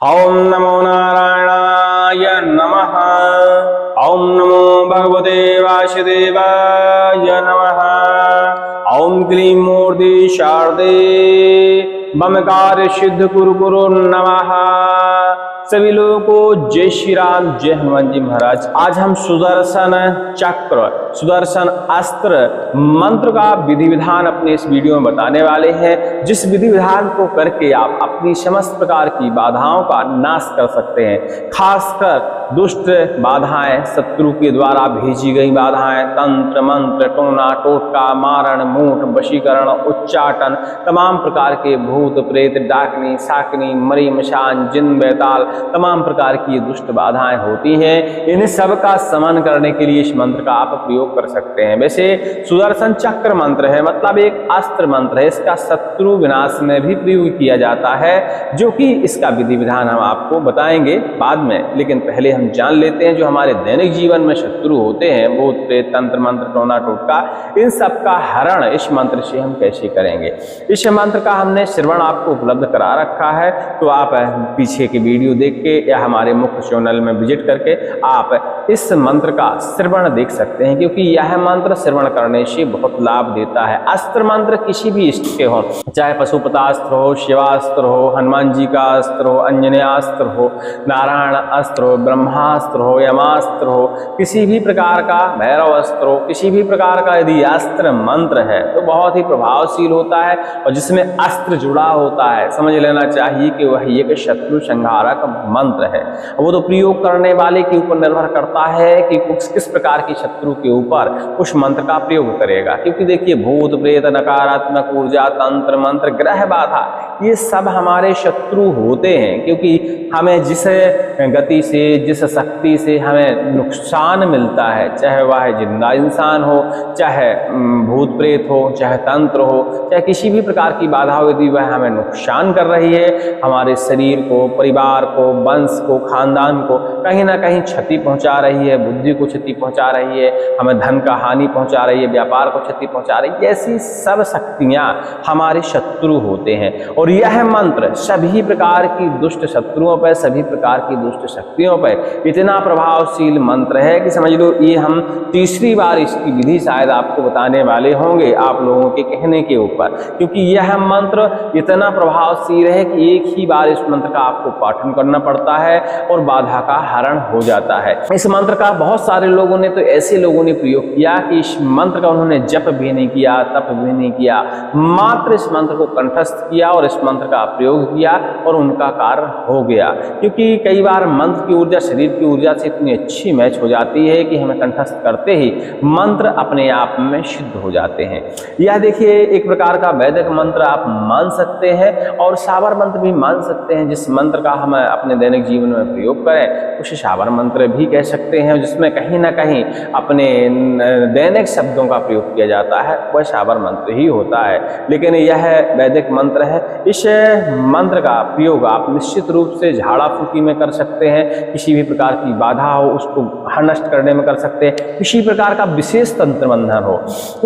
ओम नमो नारायणाय नमः। ओम नमो भगवते वासुदेवाय नमः। ओम क्लीं मूर्ति शारदे ममकार सिद्ध कुरु नमः। सभी लोगों को जय श्री राम, जय हनुमान जी महाराज। आज हम सुदर्शन चक्र, सुदर्शन अस्त्र मंत्र का विधि विधान अपने इस वीडियो में बताने वाले हैं, जिस विधि विधान को करके आप अपनी समस्त प्रकार की बाधाओं का नाश कर सकते हैं। खासकर दुष्ट बाधाएं, शत्रु के द्वारा भेजी गई बाधाएं, तंत्र मंत्र, टोना टोटका, मारण मूठ, वशीकरण, उच्चाटन, तमाम प्रकार के भूत प्रेत, डाकनी साकनी, मरी मशान, जिन बैताल, तमाम प्रकार की दुष्ट बाधाएं होती हैं। इन्हें सब का समन करने के लिए इस मंत्र का आप प्रयोग कर सकते हैं। वैसे सुदर्शन चक्र मंत्र है, मतलब एक अस्त्र मंत्र है। इसका शत्रु विनाश में भी प्रयोग किया जाता है, जो कि इसका विधि विधान हम आपको बताएंगे बाद में। लेकिन पहले हम जान लेते हैं जो हमारे दैनिक जीवन में शत्रु होते हैं, भूत प्रेत, तंत्र मंत्र, टोना टोटका, इन सब का हरण इस मंत्र से हम कैसे करेंगे। इस मंत्र का हमने श्रवण आपको उपलब्ध करा रखा है, तो आप पीछे की वीडियो देख के या हमारे मुख्य चैनल में विजिट करके आप इस मंत्र का श्रवण देख सकते हैं, क्योंकि यह मंत्र श्रवण करने से बहुत लाभ देता है। अस्त्र मंत्र किसी भी इष्ट के हो, चाहे पशुपतास्त्र हो, शिवास्त्र हो, हनुमान जी का अस्त्र हो, अंजनेयास्त्र हो, नारायण अस्त्र हो, ब्रह्मास्त्र हो, यमास्त्र हो, किसी भी प्रकार का भैरव अस्त्र हो, किसी भी प्रकार का यदि अस्त्र मंत्र है तो बहुत ही प्रभावशील होता है। और जिसमें अस्त्र जुड़ा होता है, समझ लेना चाहिए कि वह एक शत्रु संहारक मंत्र है। वो तो प्रयोग करने वाले के ऊपर निर्भर करता है कि किस प्रकार की शत्रु के ऊपर उस मंत्र का प्रयोग करेगा। क्योंकि देखिए, भूत प्रेत, नकारात्मक ऊर्जा, तंत्र मंत्र, ग्रह बाधा, ये सब हमारे शत्रु होते हैं। क्योंकि हमें जिस गति से, जिस शक्ति से हमें नुकसान मिलता है, चाहे वह जिंदा इंसान हो, चाहे भूत प्रेत हो, चाहे तंत्र हो, चाहे किसी भी प्रकार की बाधा हो, यदि वह हमें नुकसान कर रही है, हमारे शरीर को, परिवार को, वंश को, खानदान को कहीं ना कहीं क्षति पहुंचा रही है, बुद्धि को क्षति पहुंचा रही है, हमें धन का हानि पहुंचा रही है, व्यापार को क्षति पहुंचा रही है, ऐसी सब शक्तियां हमारे शत्रु होते हैं। और यह मंत्र सभी प्रकार की दुष्ट शत्रुओं पर, सभी प्रकार की दुष्ट शक्तियों पर इतना प्रभावशील मंत्र है कि समझ लो ये हम तीसरी बार इसकी विधि शायद आपको बताने वाले होंगे, आप लोगों के कहने के ऊपर। क्योंकि यह मंत्र इतना प्रभावशील है कि एक ही बार इस मंत्र का आपको पाठन करना पड़ता है और बाधा का हरण हो जाता है। इस मंत्र का बहुत सारे लोगों ने, तो ऐसे लोगों ने प्रयोग किया कि इस मंत्र का उन्होंने जप भी नहीं किया, तप भी नहीं किया, मात्र इस मंत्र को कंठस्थ किया और इस मंत्र का प्रयोग किया और उनका कार्य हो गया। क्योंकि कई बार मंत्र की ऊर्जा शरीर की ऊर्जा से इतनी अच्छी मैच हो जाती है कि हमें कंठस्थ करते ही मंत्र अपने आप में सिद्ध हो जाते हैं। यह देखिए एक प्रकार का वैदिक मंत्र आप मान सकते हैं और शाबर मंत्र भी मान सकते हैं। जिस मंत्र का हम अपने दैनिक जीवन में प्रयोग करें उसे शाबर मंत्र भी कह सकते हैं, जिसमें कहीं ना कहीं अपने दैनिक शब्दों का प्रयोग किया जाता है, वह शाबर मंत्र ही होता है। लेकिन यह वैदिक मंत्र है। इस मंत्र का प्रयोग आप निश्चित रूप से झाड़ा फूकी में कर सकते हैं, किसी भी प्रकार की बाधा हो उसको नष्ट करने में कर सकते हैं, किसी प्रकार का विशेष तंत्र बंधन हो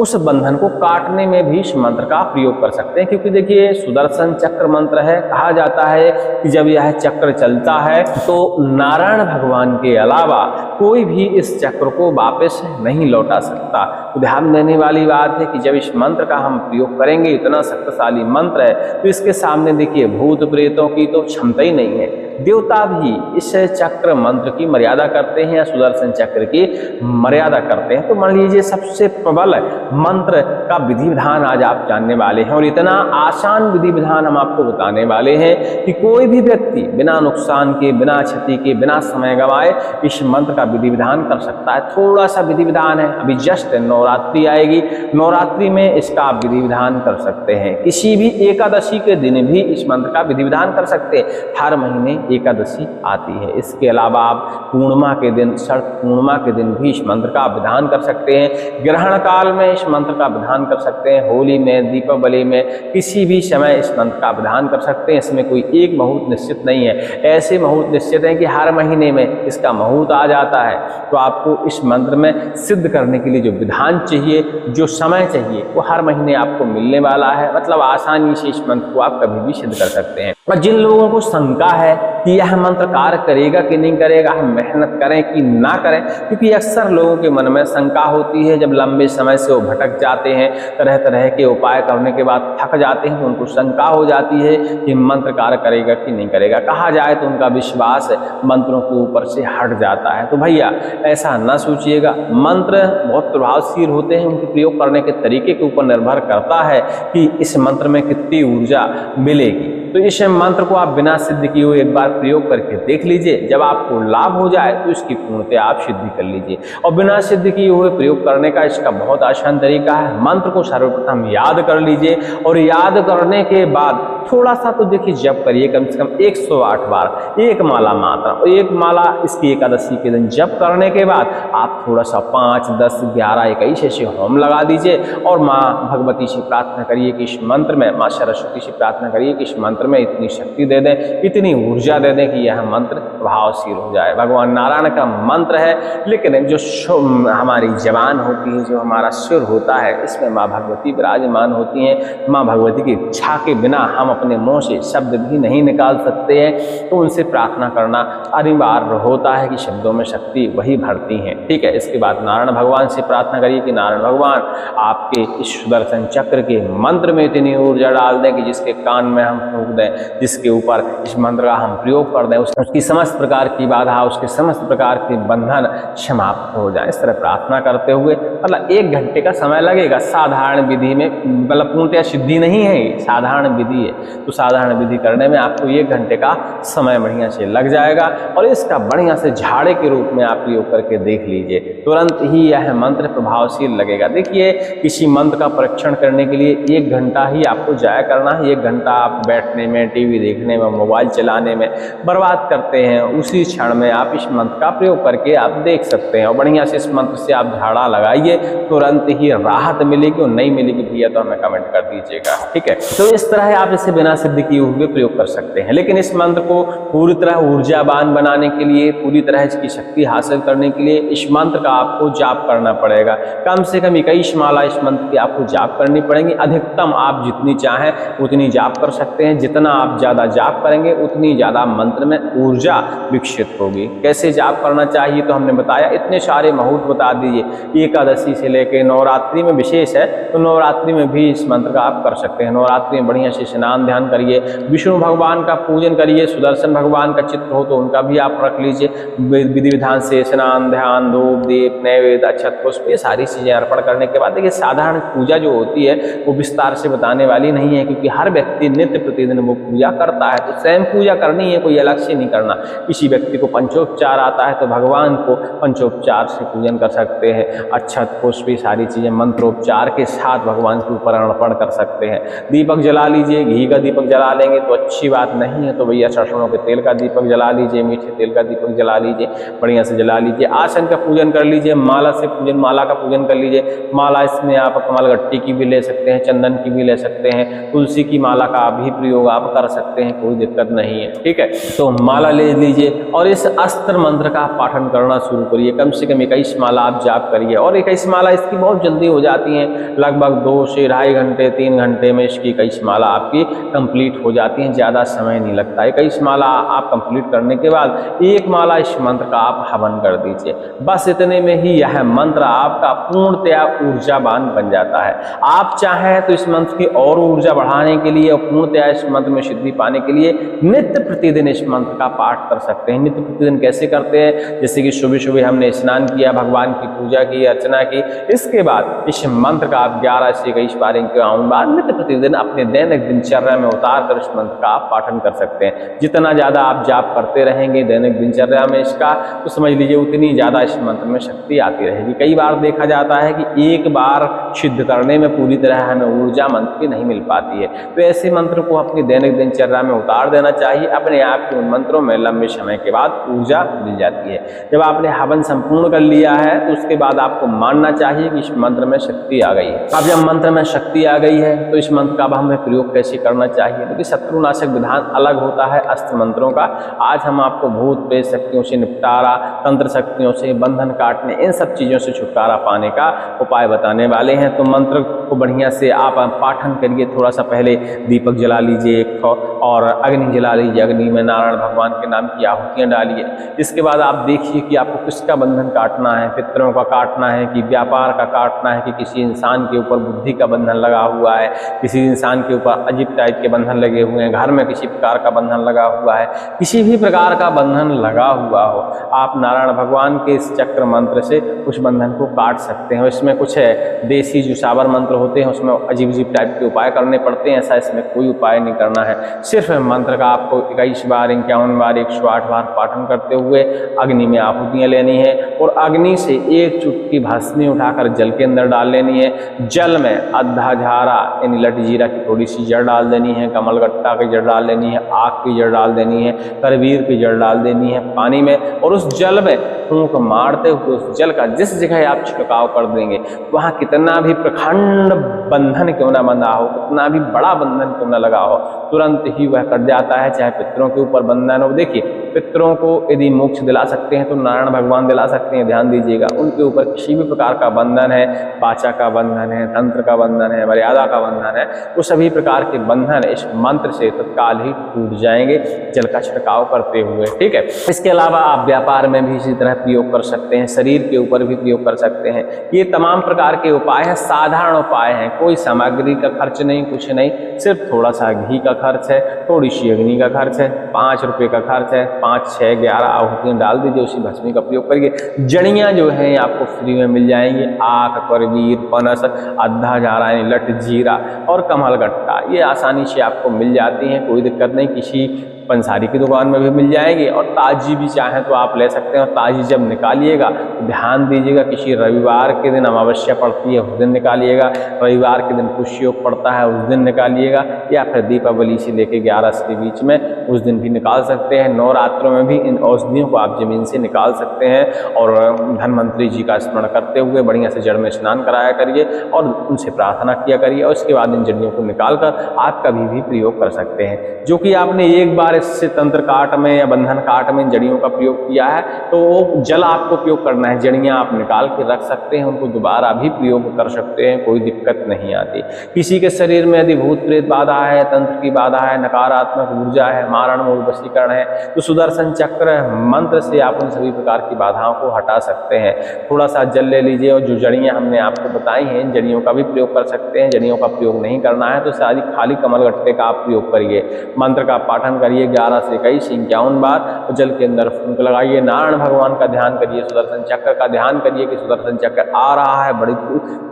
उस बंधन को काटने में भी इस मंत्र का प्रयोग कर सकते हैं। क्योंकि देखिए सुदर्शन चक्र मंत्र है, कहा जाता है कि जब यह चक्र चलता है तो नारायण भगवान के अलावा कोई भी इस चक्र को वापस नहीं लौटा सकता। तो ध्यान देने वाली बात है कि जब इस मंत्र का हम प्रयोग करेंगे, इतना शक्तिशाली मंत्र है, तो इसके सामने देखिए भूत प्रेतों की तो क्षमता ही नहीं है। देवता भी इस चक्र मंत्र की मर्यादा करते हैं या सुदर्शन चक्र की मर्यादा करते हैं। तो मान लीजिए सबसे प्रबल मंत्र का विधि विधान आज आप जानने वाले हैं और इतना आसान विधि विधान हम आपको बताने वाले हैं कि कोई भी व्यक्ति बिना नुकसान के, बिना क्षति के, बिना समय गंवाए इस मंत्र का विधि विधान कर सकता है। थोड़ा सा विधि विधान है, अभी जस्ट नवरात्रि आएगी, नवरात्रि में इसका आप विधि विधान कर सकते हैं। किसी भी एकादशी के दिन भी इस मंत्र का विधि विधान कर सकते हैं। हर महीने एकादशी आती है। इसके अलावा आप पूर्णिमा के दिन, शरद पूर्णिमा के दिन भी इस मंत्र का विधान कर सकते हैं। ग्रहण काल में इस मंत्र का विधान कर सकते हैं, होली में, दीपावली में, किसी भी समय इस मंत्र का विधान कर सकते हैं। इसमें कोई एक मुहूर्त निश्चित नहीं है, ऐसे मुहूर्त निश्चित है कि हर महीने में इसका मुहूर्त आ जाता है। तो आपको इस मंत्र में सिद्ध करने के लिए जो विधान चाहिए, जो समय चाहिए, वो हर महीने आपको मिलने वाला है। मतलब आसानी से इस मंत्र को आप कभी भी सिद्ध कर सकते हैं। और जिन लोगों को शंका है कि यह मंत्र कार्य करेगा कि नहीं करेगा, हम मेहनत करें कि ना करें, क्योंकि अक्सर लोगों के मन में शंका होती है, जब लंबे समय से वो भटक जाते हैं, तरह तरह के उपाय करने के बाद थक जाते हैं, तो उनको शंका हो जाती है कि मंत्र कार्य करेगा कि नहीं करेगा। कहा जाए तो उनका विश्वास मंत्रों के ऊपर से हट जाता है। तो भैया ऐसा ना सोचिएगा, मंत्र बहुत प्रभावशील होते हैं, उनके प्रयोग करने के तरीके के ऊपर निर्भर करता है कि इस मंत्र में कितनी ऊर्जा मिलेगी। तो इस मंत्र को आप बिना सिद्ध किए हुए एक बार प्रयोग करके देख लीजिए, जब आपको लाभ हो जाए तो इसकी पूर्णतः आप सिद्धि कर लीजिए। और बिना सिद्ध किए हुए प्रयोग करने का इसका बहुत आसान तरीका है। मंत्र को सर्वप्रथम याद कर लीजिए और याद करने के बाद थोड़ा सा तो देखिए जप करिए, कम से कम 108 बार, एक माला मात्र। और एक माला इसकी एकादशी के दिन जप करने के बाद आप थोड़ा सा 5, 10, 11, 21 ऐसे होम लगा दीजिए और माँ भगवती से प्रार्थना करिए कि इस मंत्र में, माँ सरस्वती से प्रार्थना करिए कि इस मंत्र में इतनी शक्ति दे दें, इतनी ऊर्जा दे दें कि यह मंत्र प्रभावशील हो जाए। भगवान नारायण का मंत्र है, लेकिन जो हमारी जबान होती है, जो हमारा सुर होता है, इसमें माँ भगवती विराजमान होती हैं। माँ भगवती की इच्छा के बिना हम अपने मुंह से शब्द भी नहीं निकाल सकते हैं, तो उनसे प्रार्थना करना अनिवार्य होता है कि शब्दों में शक्ति वही भरती हैं। ठीक है, इसके बाद नारायण भगवान से प्रार्थना करिए कि नारायण भगवान आपके इस सुदर्शन चक्र के मंत्र में इतनी ऊर्जा डाल दें कि जिसके कान में हम फूंक दें, जिसके ऊपर इस मंत्र का हम प्रयोग कर दें, उसकी समस्त प्रकार की बाधा, उसके समस्त प्रकार के बंधन समाप्त हो जाए। इस तरह प्रार्थना करते हुए मतलब 1 घंटे का समय लगेगा। साधारण विधि में, मतलब पूर्णतः सिद्धि नहीं है, साधारण विधि है, तो साधारण विधि करने में आपको 1 घंटे का समय बढ़िया से लग जाएगा। और इसका बढ़िया से झाड़े के रूप में आप प्रयोग करके देख लीजिए, तुरंत ही यह मंत्र प्रभावशील लगेगा। देखिए, किसी मंत्र का परीक्षण करने के लिए 1 घंटा ही आपको जाया करना है। 1 घंटा आप बैठने में, टीवी देखने में, मोबाइल चलाने में बर्बाद करते हैं, उसी क्षण में आप इस मंत्र का प्रयोग करके आप देख सकते हैं। और बढ़िया से इस मंत्र से आप झाड़ा लगाइए, तुरंत ही राहत मिलेगी। और नहीं मिलेगी भैया तो हमें कमेंट कर दीजिएगा। ठीक है, तो इस तरह आप इसे बिना सिद्ध किए हुए प्रयोग कर सकते हैं। लेकिन इस मंत्र को पूरी तरह ऊर्जावान बनाने के लिए, पूरी तरह इसकी शक्ति हासिल करने के लिए इस मंत्र का आपको जाप करना पड़ेगा। कम से कम 21 माला इस मंत्र की आपको जाप करनी पड़ेगी। अधिकतम आप जितनी चाहें उतनी जाप कर सकते हैं। जितना आप ज़्यादा जाप करेंगे उतनी ज़्यादा मंत्र में ऊर्जा विकसित होगी। कैसे जाप करना चाहिए तो हमने बताया, इतने सारे मुहूर्त बता दीजिए। एकादशी से लेकर नवरात्रि में विशेष है, तो नवरात्रि में भी इस मंत्र का आप कर सकते हैं। नवरात्रि में बढ़िया से स्नान ध्यान करिए, विष्णु भगवान का पूजन करिए, सुदर्शन भगवान का चित्र हो तो उनका भी आप रख लीजिए। विधि विधान से स्नान ध्यान, धूप दीप नैवेद्य अक्षत पुष्प ये सारी चीज़ें अर्पण करने के बाद देखिए, साधारण पूजा जो होती है वो विस्तार से बताने वाली नहीं है, क्योंकि हर व्यक्ति नित्य प्रतिदिन वो पूजा करता है। तो स्वयं पूजा करनी है, कोई अलग से नहीं करना। किसी व्यक्ति को पंचोपचार आता है तो भगवान को पंचोपचार से पूजन कर सकते हैं। अक्षत पुष्प सारी चीज़ें मंत्रोपचार के साथ भगवान के ऊपर अर्पण कर सकते हैं। दीपक जला लीजिए, घी का दीपक जला लेंगे तो अच्छी बात नहीं है, तो भैया सरसों के तेल का दीपक जला लीजिए, मीठे तेल का दीपक जला लीजिए, बढ़िया से जला लीजिए। आसन का पूजन कर लीजिए, माला से पूजन, माला का पूजन कर लीजिए। माला इसमें आप कमलगट्टी की भी ले सकते हैं, चंदन की भी ले सकते हैं, तुलसी की माला का भी प्रयोग आप कर सकते हैं, कोई दिक्कत नहीं है। ठीक है, तो माला ले लीजिए और इस अस्त्र मंत्र का पाठन करना शुरू करिए। कम से कम 21 माला आप जाप करिए। और 21 माला इसकी बहुत जल्दी हो जाती हैं, लगभग 2 से 2.5 घंटे 3 घंटे में इसकी 21 माला आपकी कंप्लीट हो जाती हैं, ज़्यादा समय नहीं लगता। 21 माला आप कंप्लीट करने के बाद 1 माला इस मंत्र का आप हवन कर दीजिए। बस इतने में ही यह मंत्र आपका पूर्णतया ऊर्जावान बन जाता है। आप चाहें तो इस मंत्र की और ऊर्जा बढ़ाने के लिए और पूर्णतया इस मंत्र में सिद्धि पाने के लिए नित्य प्रतिदिन इस मंत्र का पाठ कर सकते हैं। नित्य प्रतिदिन कैसे करते हैं, जैसे कि सुबह सुबह हमने स्नान किया, भगवान की पूजा की, अर्चना की, इसके बाद इस मंत्र का आप 11 से 21 बार बाद नित्य प्रतिदिन अपने दैनिक दिनचर्या में उतार कर इस मंत्र का आप पाठन कर सकते हैं। जितना ज़्यादा आप जाप करते रहेंगे दैनिक दिनचर्या में इसका, तो समझ लीजिए उतनी ज़्यादा इस मंत्र में शक्ति आती रहेगी। कई बार देखा जाता है कि एक बार सिद्ध करने में पूरी तरह हमें ऊर्जा मंत्र की नहीं मिल पाती है, तो ऐसे मंत्र को अपनी दैनिक दिनचर्या में उतार देना चाहिए। अपने आप के उन मंत्रों में लंबे समय के बाद ऊर्जा मिल जाती है। जब आपने हवन संपूर्ण कर लिया है तो उसके बाद आपको मानना चाहिए कि इस मंत्र में शक्ति आ गई है। अब जब मंत्र में शक्ति आ गई है तो इस मंत्र का अब हमें प्रयोग कैसे करना चाहिए, क्योंकि शत्रुनाशक विधान अलग होता है अस्त्र मंत्रों का। आज हम आपको भूत प्रेत शक्तियों से निपटारा, तंत्र शक्तियों से बंधन काटने, इन सब चीज़ों से छुटकारा पाने का उपाय बताने वाले हैं। तो मंत्र को बढ़िया से आप पाठन करिए। थोड़ा सा पहले दीपक जला लीजिए, लीजिए एक और अग्नि जला लीजिए। अग्नि में नारायण भगवान के नाम की आहुतियाँ डालिए। इसके बाद आप देखिए कि आपको किसका बंधन काटना है, पितरों का काटना है कि व्यापार का काटना है कि किसी इंसान के ऊपर बुद्धि का बंधन लगा हुआ है, किसी इंसान के ऊपर अजीब टाइप के बंधन लगे हुए हैं, घर में किसी प्रकार का बंधन लगा हुआ है, किसी भी प्रकार का बंधन लगा हुआ हो, आप नारायण भगवान के इस चक्र मंत्र से उस बंधन को काट सकते हैं। इसमें कुछ देसी जो साबर मंत्र होते हैं उसमें अजीब अजीब टाइप के उपाय करने पड़ते हैं, ऐसा इसमें कोई उपाय नहीं करना है। सिर्फ मंत्र का आपको 21 बार 51 बार 108 बार पाठन करते हुए अग्नि में आहुतियाँ लेनी है और अग्नि से एक चुटकी भस्मी उठाकर जल के अंदर डाल लेनी है। जल में अद्धा झारा यानी लट जीरा की थोड़ी सी जड़ डाल देनी है, कमलगट्टा की जड़ डाल देनी है, आग की जड़ डाल देनी है, करवीर की जड़ डाल देनी है पानी में और उस जल में फूंक मारते हुए उस जल का जिस जगह आप छिड़काव कर देंगे वहाँ कितना भी प्रखंड बंधन क्यों ना बंधा हो, कितना भी बड़ा बंधन क्यों ना लगा हो, तुरंत ही वह कट जाता है। चाहे पितरों के ऊपर बंधन हो, देखिए पितरों को यदि मोक्ष दिला सकते हैं तो नारायण भगवान दिला सकते हैं, ध्यान दीजिएगा। उनके ऊपर किसी भी प्रकार का बंधन है, वाचा का बंधन है, तंत्र का बंधन है, मर्यादा का बंधन है, वो सभी प्रकार के बंधन इस मंत्र से तत्काल ही टूट जाएंगे जल का छिड़काव करते हुए। ठीक है, इसके अलावा आप व्यापार में भी इसी तरह प्रयोग कर सकते हैं, शरीर के ऊपर भी प्रयोग कर सकते हैं। ये तमाम प्रकार के उपाय हैं, साधारण उपाय हैं, कोई सामग्री का खर्च नहीं, कुछ नहीं, सिर्फ थोड़ा सा घी का खर्च है, थोड़ी सी अग्नि का खर्च है, 5 रुपये का खर्च है, 5, 6, 11 आहुतियाँ डाल दीजिए, उसी भस्मी का प्रयोग करिए। जड़ियाँ जो हैं आपको फ्री में मिल जाएंगी, आक, करवीर, पनस, अद्धा झारा यानी लट जीरा और कमलगट्टा, ये आसानी से आपको मिल जाती हैं, कोई दिक्कत नहीं। किसी पंसारी की दुकान में भी मिल जाएगी और ताजी भी चाहें तो आप ले सकते हैं। और ताजी जब निकालिएगा तो ध्यान दीजिएगा किसी रविवार के दिन अमावस्या पड़ती है उस दिन निकालिएगा, रविवार के दिन पुष्य योग पड़ता है उस दिन निकालिएगा, या फिर दीपावली से लेकर 11 के बीच में उस दिन भी निकाल सकते हैं। नवरात्रों में भी इन औषधियों को आप जमीन से निकाल सकते हैं और धन्वंतरी जी का स्मरण करते हुए बढ़िया से जड़ में स्नान कराया करिए और उनसे प्रार्थना किया करिए और उसके बाद इन जड़ियों को निकाल कर आप कभी भी प्रयोग कर सकते हैं। जो कि आपने एक बार इससे तंत्र काट में या बंधन काट में इन जड़ियों का प्रयोग किया है तो वो जल आपको प्रयोग करना है, जड़ियाँ आप निकाल के रख सकते हैं, उनको दोबारा भी प्रयोग कर सकते हैं, कोई दिक्कत नहीं आती। किसी के शरीर में यदि भूत प्रेत बाधा है, तंत्र की बाधा है, नकारात्मक ऊर्जा है, मारण मूल वशीकरण है, तो सुदर्शन चक्र मंत्र से आप उन सभी प्रकार की बाधाओं को हटा सकते हैं। थोड़ा सा जल ले लीजिए और जो जड़ियाँ हमने आपको बताई हैं इन जड़ियों का भी प्रयोग कर सकते हैं। जड़ियों का प्रयोग नहीं करना है तो सारी खाली कमलगट्टे का आप प्रयोग करिए, मंत्र का पाठन करिए 11 से 21 51 बार और जल के अंदर फूंक लगाइए। नारायण भगवान का ध्यान करिए, सुदर्शन चक्र का ध्यान करिए कि सुदर्शन चक्र आ रहा है, बड़ी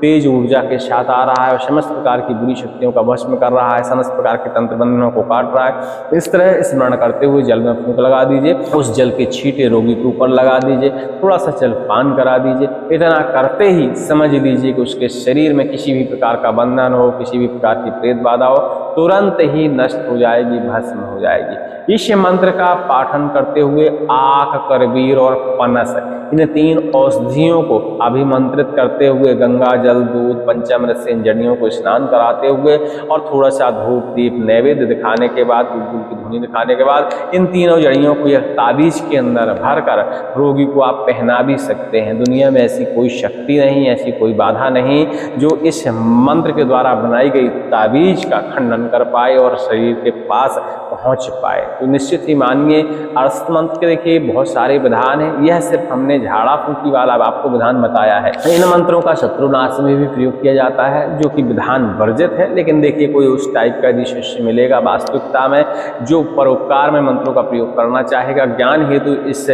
तेज ऊर्जा के साथ आ रहा है और समस्त प्रकार की बुरी शक्तियों का भस्म कर रहा है, समस्त प्रकार के तंत्र बंधनों को काट रहा है। इस तरह स्मरण करते हुए जल में फूंक लगा दीजिए, उस जल के छींटे रोगी के ऊपर लगा दीजिए, थोड़ा सा जल पान करा दीजिए। इतना करते ही समझ लीजिए कि उसके शरीर में किसी भी प्रकार का बंधन हो, किसी भी प्रकार की प्रेत बाधा हो, तुरंत ही नष्ट हो जाएगी, भस्म हो जाएगी। इस मंत्र का पाठन करते हुए आक, करवीर और पनस इन 3 औषधियों को अभिमंत्रित करते हुए गंगा जल, दूध, पंचामृत से इन जड़ियों को स्नान कराते हुए और थोड़ा सा धूप दीप नैवेद्य दिखाने के बाद, गुलगुल की धुनी दिखाने के बाद इन तीनों जड़ियों को यह ताबीज के अंदर भरकर रोगी को आप पहना भी सकते हैं। दुनिया में ऐसी कोई शक्ति नहीं, ऐसी कोई बाधा नहीं जो इस मंत्र के द्वारा बनाई गई ताबीज का खंडन कर पाए और शरीर के पास पहुंच पाए। तो निश्चित ही मानिए अस्त मंत्र के देखिए बहुत सारे विधान हैं, यह सिर्फ हमने झाड़ा फूंकी वाला आपको विधान बताया है। इन मंत्रों का शत्रुनाश में भी प्रयोग किया जाता है जो कि विधान वर्जित है, लेकिन देखिए कोई उस टाइप का यदि शिष्य मिलेगा वास्तविकता में जो परोपकार में मंत्रों का प्रयोग करना चाहेगा, ज्ञान हेतु इस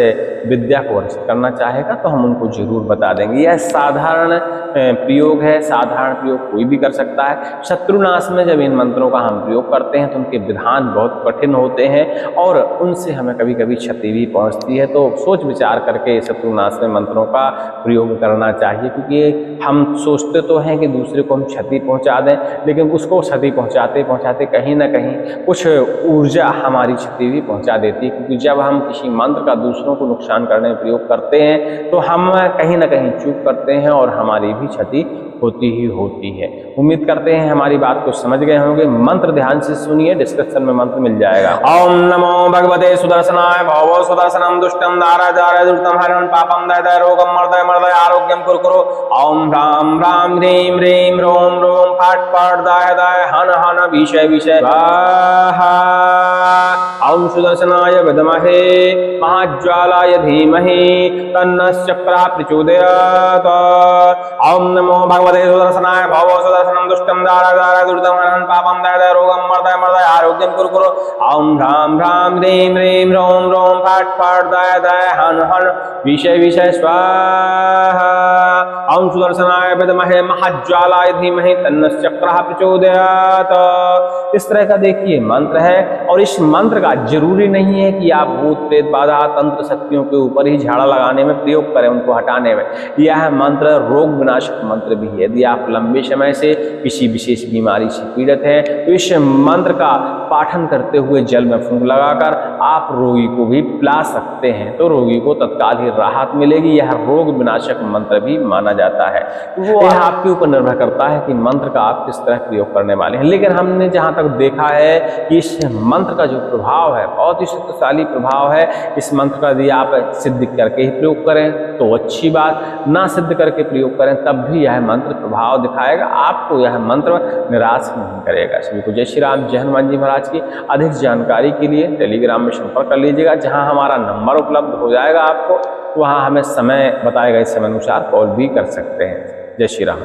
विद्या को अर्जित करना चाहेगा तो हम उनको जरूर बता देंगे। यह साधारण प्रयोग है, साधारण प्रयोग कोई भी कर सकता है। शत्रुनाश में जब इन मंत्रों का हम प्रयोग करते हैं तो उनके विधान बहुत कठिन होते हैं और उनसे हमें कभी कभी क्षति भी पहुंचती है, तो सोच विचार करके शत्रुनाश में मंत्रों का प्रयोग करना चाहिए। क्योंकि हम सोचते तो हैं कि दूसरे को हम क्षति पहुंचा दें, लेकिन उसको क्षति पहुंचाते पहुंचाते कहीं ना कहीं कुछ ऊर्जा हमारी क्षति भी पहुंचा देती है। क्योंकि जब हम किसी मंत्र का दूसरों को नुकसान करने में प्रयोग करते हैं तो हम कहीं ना कहीं चूक करते हैं और हमारी भी क्षति होती ही होती है। उम्मीद करते हैं हमारी बात को समझ गए होंगे। मंत्र ध्यान से सुनिए, डिस्क्रिप्शन में मंत्र मिल जाएगा। ओम नमो भगवते सुदर्शनाय भवो सुदर्शनम दुष्टम दारा दारा दुष्टम हरण पाप पापं दयदय रोगं मर्दय मर्दय आरोग्यं कुरु कुरु। ओम ह्रां ह्रां ह्रीं ह्रीं ह्रों ह्रों फट् फट् दाय दाय हन हन विषय विषय स्वाहा। ओम सुदर्शनाय विद्महे महाज्वालाय धीमहि तन्नः चक्रः प्रचोदयात्। ओम नमो भगवते सुदर्शनाय भव सुदर्शनं दुष्टं दाराय दाराय दुर्दं हनन् पापं दयदय रोगं मर्दय मर्दय आरोग्यं कुरु कुरु। ओम ह्रां ह्रां ह्रीं ह्रीं ह्रों ह्रों फट् फट् दाय दाय हन हन विषय विषय स्वाहा। ओम सुदर्शनाय विद्महे महाज्वालाय धीमहि तन्नः चक्रः प्रचोदयात्। इस तरह का देखिए मंत्र है, और इस मंत्र का जरूरी नहीं है कि आप भूत प्रेत बाधा तंत्र शक्तियों के ऊपर ही झाड़ा लगाने में प्रयोग करें, उनको हटाने में। यह मंत्र रोग विनाशक मंत्र भी है। यदि आप लंबे समय से किसी विशेष बीमारी से पीड़ित हैं तो इस मंत्र का पाठन करते हुए जल में फूंक लगाकर आप रोगी को भी पिला सकते हैं, तो रोगी को तत्काल ही राहत मिलेगी। यह रोग विनाशक मंत्र भी माना जाता है। वो यह आपके ऊपर निर्भर करता है कि मंत्र का आप किस तरह प्रयोग करने वाले हैं। लेकिन हमने जहाँ तक देखा है कि इस मंत्र का जो प्रभाव है बहुत ही शक्तिशाली प्रभाव है। इस मंत्र का यदि आप सिद्ध करके ही प्रयोग करें तो अच्छी बात, ना सिद्ध करके प्रयोग करें तब भी यह मंत्र प्रभाव दिखाएगा, आपको यह मंत्र निराश नहीं करेगा। सभी को जय श्री राम, जय हनुमान जी महाराज की। अधिक जानकारी के लिए टेलीग्राम में संपर्क कर लीजिएगा, जहां हमारा नंबर उपलब्ध हो जाएगा आपको, वहां हमें समय बताए गए समय अनुसार कॉल भी कर सकते हैं। जय श्री राम।